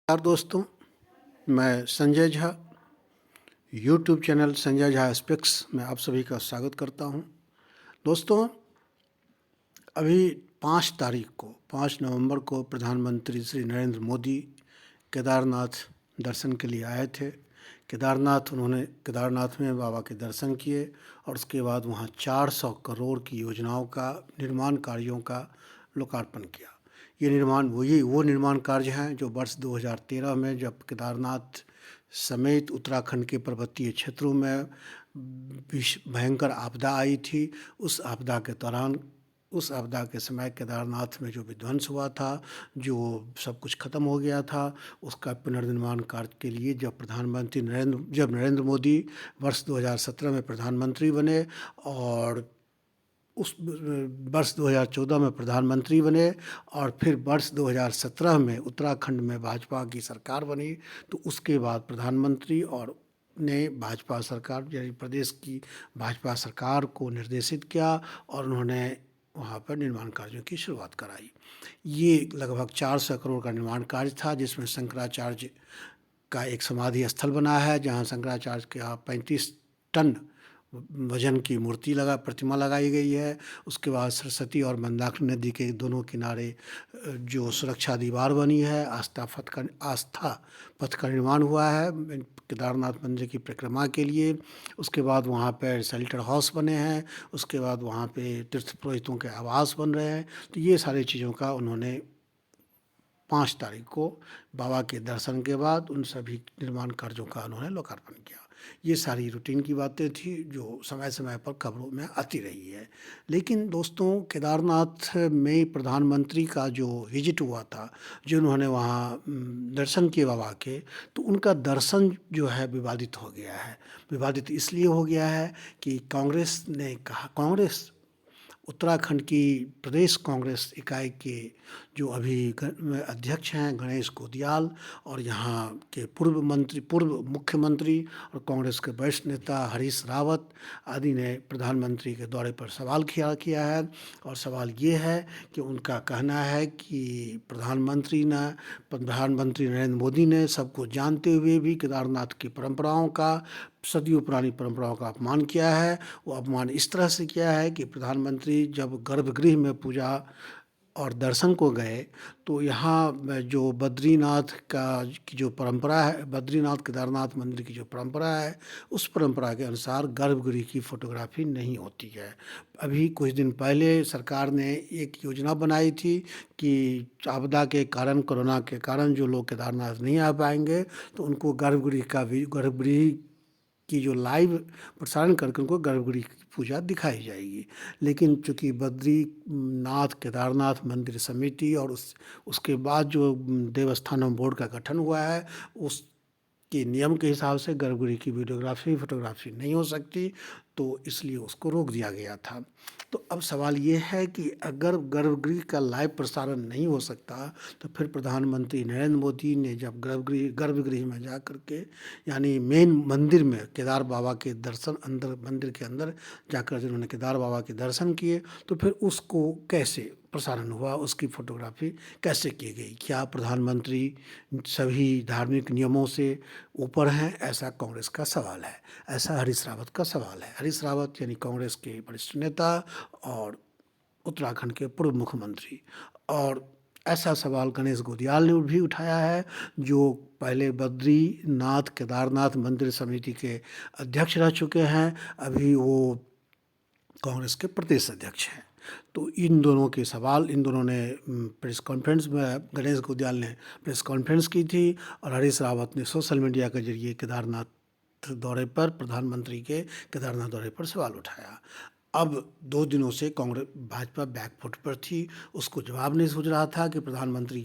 नमस्कार दोस्तों, मैं Sanjay Jha, YouTube channel Sanjay Jha speaks में आप सभी का स्वागत करता हूं। दोस्तों, अभी 5 नवंबर को प्रधानमंत्री श्री नरेंद्र मोदी केदारनाथ दर्शन के लिए आए थे। केदारनाथ में बाबा के दर्शन किए और उसके बाद वहां 400 करोड़ की योजनाओं का निर्माण कार्यों का लोकार्पण किया। ये वो निर्माण कार्य हैं जो वर्ष 2013 में जब केदारनाथ समेत उत्तराखंड के पर्वतीय क्षेत्रों में भयंकर आपदा आई थी। उस आपदा के समय केदारनाथ में जो विध्वंस हुआ था, जो सब कुछ खत्म हो गया था, उसका पुनर्निर्माण कार्य के लिए जब नरेंद्र मोदी वर्ष 2017 में प्रधानमंत्री बने और उस वर्ष 2014 में प्रधानमंत्री बने और फिर वर्ष 2017 में उत्तराखंड में भाजपा की सरकार बनी, तो उसके बाद प्रधानमंत्री और ने भाजपा सरकार यानी प्रदेश की भाजपा सरकार को निर्देशित किया और उन्होंने वहाँ पर निर्माण कार्यों की शुरुआत कराई। ये लगभग 400 करोड़ का निर्माण कार्य था, जिसमें शंकराचार्य का एक समाधि स्थल बना है, जहाँ शंकराचार्य के 35 टन वजन की प्रतिमा लगाई गई है। उसके बाद सरस्वती और मंदाकिनी नदी के दोनों किनारे जो सुरक्षा दीवार बनी है, आस्था पथ का निर्माण हुआ है केदारनाथ मंदिर की परिक्रमा के लिए। उसके बाद वहाँ पर शेल्टर हाउस बने हैं, उसके बाद वहाँ पे तीर्थ पुरोहितों के आवास बन रहे हैं। तो ये सारी चीज़ों का उन्होंने 5 तारीख को बाबा के दर्शन के बाद उन सभी निर्माण कार्यों का उन्होंने लोकार्पण किया। ये सारी रूटीन की बातें थी जो समय समय पर खबरों में आती रही है। लेकिन दोस्तों, केदारनाथ में प्रधानमंत्री का जो विजिट हुआ था, जो उन्होंने वहाँ दर्शन किए बाबा के, तो उनका दर्शन जो है विवादित हो गया है। विवादित इसलिए हो गया है कि कांग्रेस उत्तराखंड की प्रदेश कांग्रेस इकाई के जो अभी अध्यक्ष हैं गणेश गोदियाल, और यहाँ के पूर्व मुख्यमंत्री और कांग्रेस के वरिष्ठ नेता हरीश रावत आदि ने प्रधानमंत्री के दौरे पर सवाल किया है। और सवाल ये है कि उनका कहना है कि प्रधानमंत्री नरेंद्र मोदी ने सबको जानते हुए भी केदारनाथ की सदियों पुरानी परंपराओं का अपमान किया है। वो अपमान इस तरह से किया है कि प्रधानमंत्री जब गर्भगृह में पूजा और दर्शन को गए, तो यहाँ जो की जो परंपरा है, बद्रीनाथ केदारनाथ मंदिर की जो परंपरा है, उस परंपरा के अनुसार गर्भगृह की फोटोग्राफी नहीं होती है। अभी कुछ दिन पहले सरकार ने एक योजना बनाई थी कि आपदा के कारण, कोरोना के कारण जो लोग केदारनाथ नहीं आ पाएंगे, तो उनको गर्भगृह की जो लाइव प्रसारण करके उनको गर्भगृह की पूजा दिखाई जाएगी। लेकिन चूँकि बद्रीनाथ केदारनाथ मंदिर समिति और उसके बाद जो देवस्थानम बोर्ड का गठन हुआ है, उसके नियम के हिसाब से गर्भगृह की फोटोग्राफी नहीं हो सकती, तो इसलिए उसको रोक दिया गया था। तो अब सवाल ये है कि अगर गर्भगृह का लाइव प्रसारण नहीं हो सकता, तो फिर प्रधानमंत्री नरेंद्र मोदी ने जब गर्भगृह में जा कर के, यानी मेन मंदिर में केदार बाबा के दर्शन, मंदिर के अंदर जाकर जिन्होंने केदार बाबा के दर्शन किए, तो फिर उसको कैसे प्रसारण हुआ, उसकी फोटोग्राफी कैसे की गई? क्या प्रधानमंत्री सभी धार्मिक नियमों से ऊपर हैं? ऐसा कांग्रेस का सवाल है, ऐसा हरीश रावत का सवाल है। हरीश रावत यानी कांग्रेस के वरिष्ठ नेता और उत्तराखंड के पूर्व मुख्यमंत्री। और ऐसा सवाल गणेश गोदियाल ने भी उठाया है, जो पहले बद्रीनाथ केदारनाथ मंदिर समिति के अध्यक्ष रह चुके हैं, अभी वो कांग्रेस के प्रदेश अध्यक्ष हैं। तो इन दोनों ने प्रेस कॉन्फ्रेंस में, गणेश गोदियाल ने प्रेस कॉन्फ्रेंस की थी और हरीश रावत ने सोशल मीडिया के जरिए प्रधानमंत्री के केदारनाथ दौरे पर सवाल उठाया। अब 2 दिनों से भाजपा बैकफुट पर थी, उसको जवाब नहीं सूझ रहा था कि प्रधानमंत्री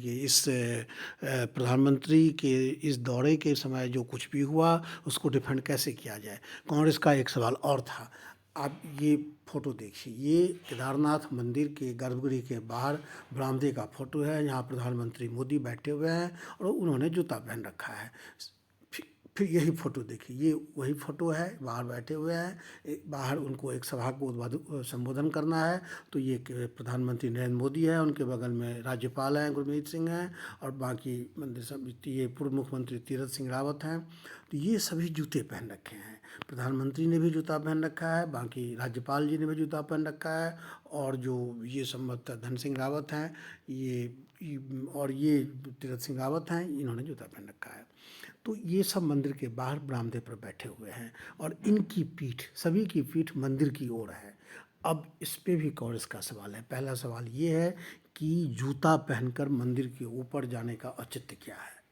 के इस दौरे के समय जो कुछ भी हुआ उसको डिफेंड कैसे किया जाए। कांग्रेस का एक सवाल और था। आप ये फ़ोटो देखिए, ये केदारनाथ मंदिर के गर्भगृह के बाहर बरामदे का फ़ोटो है, यहाँ प्रधानमंत्री मोदी बैठे हुए हैं और उन्होंने जूता पहन रखा है। फिर यही फ़ोटो देखिए, ये वही फ़ोटो है, बाहर बैठे हुए हैं। बाहर उनको एक सभा को संबोधन करना है, तो ये प्रधानमंत्री नरेंद्र मोदी है, उनके बगल में राज्यपाल हैं गुरमीत सिंह हैं, और बाकी मंत्री समिति ये पूर्व मुख्यमंत्री तीरथ सिंह रावत हैं। तो ये सभी जूते पहन रखे हैं, प्रधानमंत्री ने भी जूता पहन रखा है, बाकी राज्यपाल जी ने भी जूता पहन रखा है, और जो ये संभवतः धन सिंह रावत हैं, और ये तीरथ सिंह रावत हैं, इन्होंने जूता पहन रखा है। तो ये सब मंदिर के बाहर बरामदे पर बैठे हुए हैं, और इनकी पीठ, सभी की पीठ मंदिर की ओर है। अब इस पे भी कांग्रेस का सवाल है। पहला सवाल ये है कि जूता पहनकर मंदिर के ऊपर जाने का औचित्य क्या है,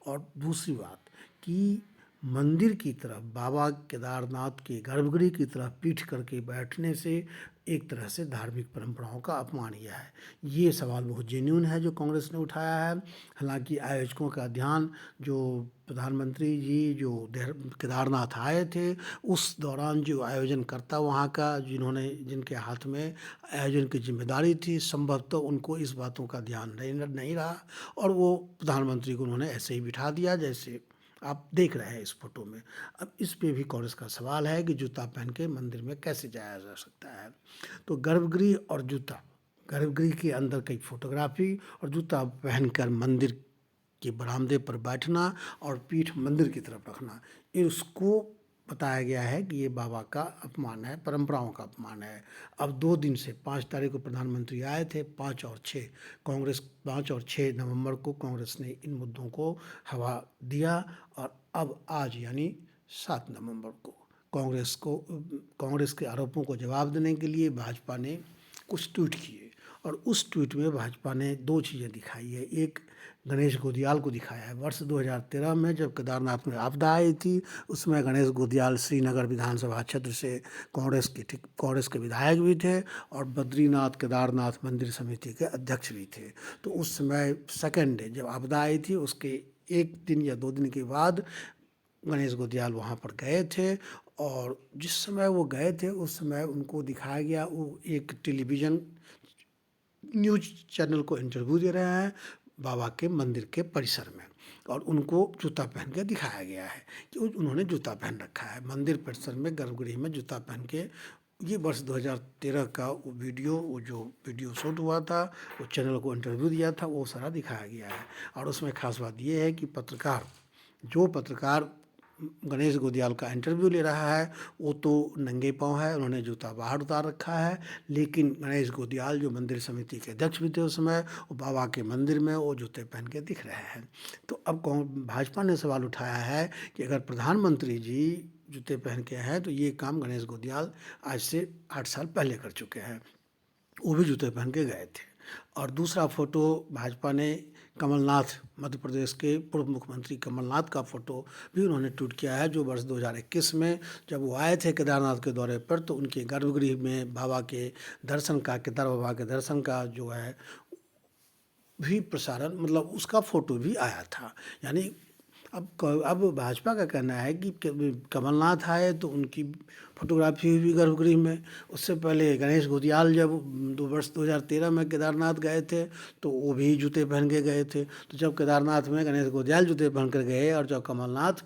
और दूसरी बात कि मंदिर की तरफ, बाबा केदारनाथ के गर्भगृह की तरफ पीठ करके बैठने से एक तरह से धार्मिक परंपराओं का अपमान किया है। ये सवाल बहुत जेन्युइन है जो कांग्रेस ने उठाया है। हालांकि आयोजकों का ध्यान, जो प्रधानमंत्री जी जो केदारनाथ आए थे, उस दौरान जो आयोजनकर्ता वहाँ का, जिनके हाथ में आयोजन की जिम्मेदारी थी, संभवतः उनको इस बातों का ध्यान नहीं रहा, और वो प्रधानमंत्री को उन्होंने ऐसे ही बिठा दिया जैसे आप देख रहे हैं इस फोटो में। अब इस पे भी कांग्रेस का सवाल है कि जूता पहन के मंदिर में कैसे जाया जा सकता है। तो गर्भगृह और जूता, गर्भगृह के अंदर की फोटोग्राफी और जूता पहनकर मंदिर के बरामदे पर बैठना और पीठ मंदिर की तरफ रखना, इसको बताया गया है कि ये बाबा का अपमान है, परंपराओं का अपमान है। अब 2 दिन से 5 तारीख को प्रधानमंत्री आए थे, 5 और 6 नवंबर को कांग्रेस ने इन मुद्दों को हवा दिया, और अब आज यानी 7 नवंबर को कांग्रेस के आरोपों को जवाब देने के लिए भाजपा ने कुछ ट्वीट किए, और उस ट्वीट में भाजपा ने 2 चीज़ें दिखाई है। एक, गणेश गोदियाल को दिखाया है। वर्ष 2013 में जब केदारनाथ में आपदा आई थी, उसमें गणेश गोदियाल श्रीनगर विधानसभा क्षेत्र से कांग्रेस के विधायक भी थे, और बद्रीनाथ केदारनाथ मंदिर समिति के अध्यक्ष भी थे। तो उस समय सेकेंड डे जब आपदा आई थी, उसके 1 दिन या 2 दिन के बाद गणेश गोदियाल वहाँ पर गए थे, और जिस समय वो गए थे उस समय उनको दिखाया गया, वो एक टेलीविज़न न्यूज़ चैनल को इंटरव्यू दे रहे हैं बाबा के मंदिर के परिसर में, और उनको जूता पहन के दिखाया गया है कि उन्होंने जूता पहन रखा है मंदिर परिसर में, गर्भगृह में जूता पहन के। ये वर्ष 2013 का वो जो वीडियो शूट हुआ था, वो चैनल को इंटरव्यू दिया था, वो सारा दिखाया गया है। और उसमें खास बात ये है कि पत्रकार गणेश गोदियाल का इंटरव्यू ले रहा है, वो तो नंगे पाँव है, उन्होंने जूता बाहर उतार रखा है, लेकिन गणेश गोदियाल जो मंदिर समिति के अध्यक्ष भी थे उस समय, वो बाबा के मंदिर में वो जूते पहन के दिख रहे हैं। तो अब भाजपा ने सवाल उठाया है कि अगर प्रधानमंत्री जी जूते पहन के हैं, तो ये काम गणेश गोदियाल आज से 8 साल पहले कर चुके हैं, वो भी जूते पहन के गए थे। और दूसरा फोटो भाजपा ने कमलनाथ, मध्य प्रदेश के पूर्व मुख्यमंत्री कमलनाथ का फोटो भी उन्होंने ट्वीट किया है, जो वर्ष 2021 में जब वो आए थे केदारनाथ के दौरे पर, तो उनके गर्भगृह में बाबा के दर्शन का, केदार बाबा के दर्शन का जो है भी प्रसारण, मतलब उसका फोटो भी आया था। यानी अब भाजपा का कहना है कि कमलनाथ आए तो उनकी फोटोग्राफी हुई भी गर्भगृह में। उससे पहले गणेश गोदियाल जब वर्ष 2013 में केदारनाथ गए थे, तो वो भी जूते पहन के गए थे। तो जब केदारनाथ में गणेश गोदियाल जूते पहन कर गए, और जब कमलनाथ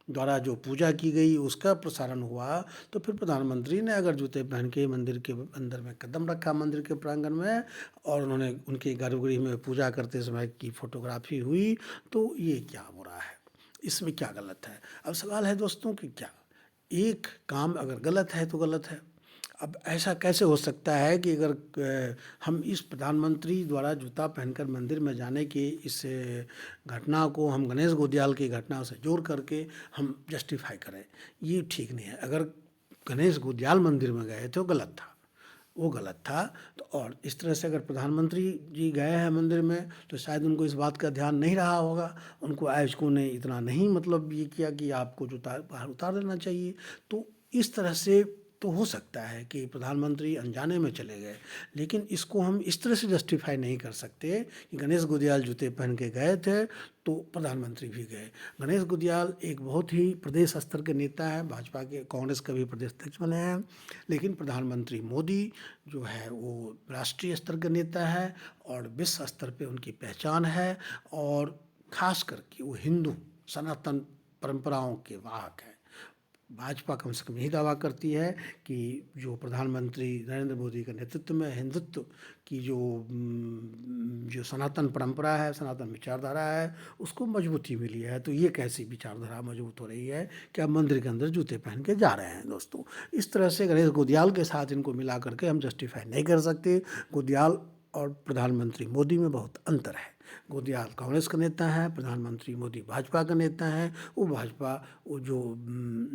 द्वारा जो पूजा की गई उसका प्रसारण हुआ, तो फिर प्रधानमंत्री ने अगर जूते पहन के मंदिर के अंदर में कदम रखा, मंदिर के प्रांगण में, और उन्होंने उनके गर्भगृह में पूजा करते समय की फोटोग्राफी हुई, तो ये क्या बुरा है, इसमें क्या गलत है? अब सवाल है दोस्तों कि क्या एक काम अगर गलत है तो गलत है। अब ऐसा कैसे हो सकता है कि अगर हम इस प्रधानमंत्री द्वारा जूता पहनकर मंदिर में जाने की इस घटना को हम गणेश गोदियाल की घटना से जोड़ करके हम जस्टिफाई करें, ये ठीक नहीं है। अगर गणेश गोदियाल मंदिर में गए तो गलत था, वो गलत था। तो और इस तरह से अगर प्रधानमंत्री जी गए हैं मंदिर में, तो शायद उनको इस बात का ध्यान नहीं रहा होगा, उनको आयोजकों ने इतना नहीं मतलब ये किया कि आपको जूता बाहर उतार देना चाहिए। तो इस तरह से तो हो सकता है कि प्रधानमंत्री अनजाने में चले गए, लेकिन इसको हम इस तरह से जस्टिफाई नहीं कर सकते कि गणेश गोदियाल जूते पहन के गए थे तो प्रधानमंत्री भी गए। गणेश गोदियाल एक बहुत ही प्रदेश स्तर के नेता हैं, भाजपा के, कांग्रेस के भी प्रदेश अध्यक्ष बने हैं, लेकिन प्रधानमंत्री मोदी जो है वो राष्ट्रीय स्तर के नेता है, और विश्व स्तर पे उनकी पहचान है, और खास करके वो हिंदू सनातन परंपराओं के वाहक हैं। भाजपा कम से कम यही दावा करती है कि जो प्रधानमंत्री नरेंद्र मोदी के नेतृत्व में हिंदुत्व की जो सनातन परंपरा है, सनातन विचारधारा है, उसको मजबूती मिली है। तो ये कैसी विचारधारा मजबूत हो रही है कि आप मंदिर के अंदर जूते पहन के जा रहे हैं दोस्तों। इस तरह से गणेश गोदियाल के साथ इनको मिला करके हम जस्टिफाई नहीं कर सकते। गोदियाल और प्रधानमंत्री मोदी में बहुत अंतर है। गोदियाल कांग्रेस का नेता है, प्रधानमंत्री मोदी भाजपा का नेता हैं। वो भाजपा वो जो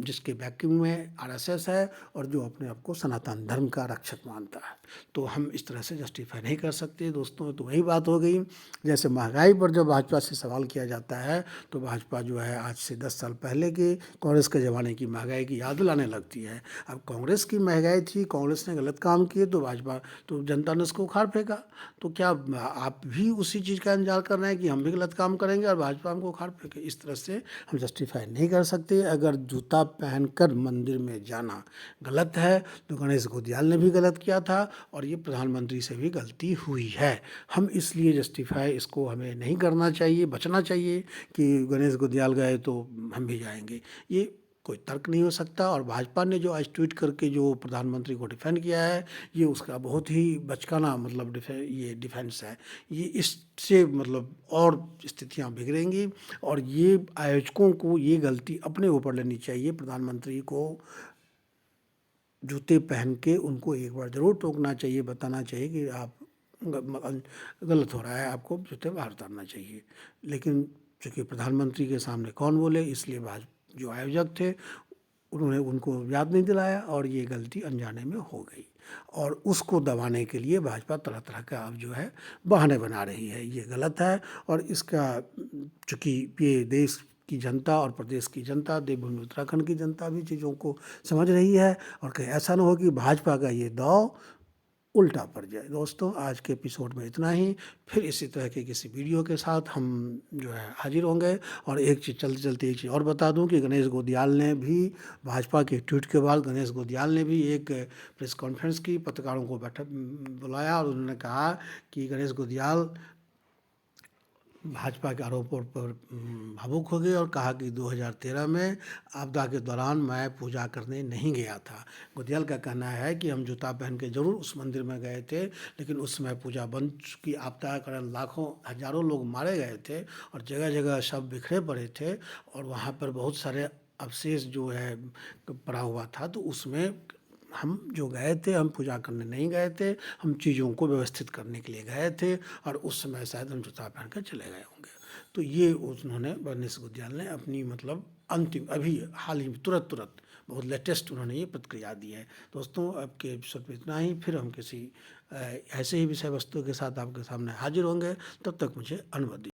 जिसके बैकिंग में आरएसएस है और जो अपने आप को सनातन धर्म का रक्षक मानता है। तो हम इस तरह से जस्टिफाई नहीं कर सकते दोस्तों। तो वही बात हो गई, जैसे महंगाई पर जब भाजपा से सवाल किया जाता है तो भाजपा जो है आज से 10 साल पहले के कांग्रेस के ज़माने की महंगाई की याद दिलाने लगती है। अब कांग्रेस की महंगाई थी, कांग्रेस ने गलत काम किए तो भाजपा तो जनता ने उसको उखाड़ फेंका। तो क्या आप भी उसी चीज़ का इंतजार कर रहे हैं कि हम भी गलत काम करेंगे और भाजपा हमको उखाड़ फेंके? इस तरह से हम जस्टिफाई नहीं कर सकते। अगर जूता पहनकर मंदिर में जाना गलत है तो गणेश गोदियाल ने भी गलत किया था और ये प्रधानमंत्री से भी गलती हुई है। हम इसलिए जस्टिफाई इसको हमें नहीं करना चाहिए, बचना चाहिए कि गणेश गोदियाल गए तो हम भी जाएंगे। ये कोई तर्क नहीं हो सकता। और भाजपा ने जो आज ट्वीट करके जो प्रधानमंत्री को डिफेंड किया है, ये उसका बहुत ही बचकाना मतलब ये डिफेंस है। ये इससे मतलब और स्थितियां बिगड़ेंगी और ये आयोजकों को ये गलती अपने ऊपर लेनी चाहिए। प्रधानमंत्री को जूते पहन के उनको एक बार ज़रूर टोकना चाहिए, बताना चाहिए कि आप गलत हो रहा है, आपको जूते बाहर उतारना चाहिए। लेकिन चूँकि प्रधानमंत्री के सामने कौन बोले, इसलिए जो आयोजक थे उन्होंने उनको याद नहीं दिलाया और ये गलती अनजाने में हो गई। और उसको दबाने के लिए भाजपा तरह तरह का अब जो है बहाने बना रही है। ये गलत है और इसका चूँकि ये देश की जनता और प्रदेश की जनता, देवभूमि उत्तराखंड की जनता भी चीज़ों को समझ रही है और कहीं ऐसा ना हो कि भाजपा का ये दांव उल्टा पड़ जाए। दोस्तों, आज के एपिसोड में इतना ही। फिर इसी तरह के किसी वीडियो के साथ हम जो है हाजिर होंगे। और एक चीज़ चलते चलते एक चीज़ और बता दूं कि गणेश गोदियाल ने भी भाजपा के ट्वीट के बाद गणेश गोदियाल ने भी एक प्रेस कॉन्फ्रेंस की, पत्रकारों को बैठक बुलाया और उन्होंने कहा कि गणेश गोदियाल भाजपा के आरोपों पर भावुक हो गए और कहा कि 2013 में आपदा के दौरान मैं पूजा करने नहीं गया था। गोदियाल का कहना है कि हम जूता पहन के जरूर उस मंदिर में गए थे, लेकिन उस समय पूजा बंद चुकी, आपदा के कारण लाखों हजारों लोग मारे गए थे और जगह जगह शव बिखरे पड़े थे और वहाँ पर बहुत सारे अवशेष जो है पड़ा हुआ था। तो उसमें हम जो गए थे, हम पूजा करने नहीं गए थे, हम चीज़ों को व्यवस्थित करने के लिए गए थे और उस समय शायद हम जूता पहन कर चले गए होंगे। तो ये उन्होंने गणेश गोदियाल ने अपनी मतलब अंतिम अभी हाल ही में तुरंत बहुत लेटेस्ट उन्होंने ये प्रतिक्रिया दी है। दोस्तों, आपके एपिसोड में इतना ही। फिर हम किसी ऐसे ही विषय वस्तु के साथ आपके सामने हाजिर होंगे। तब तक मुझे अनुमति दीजिए।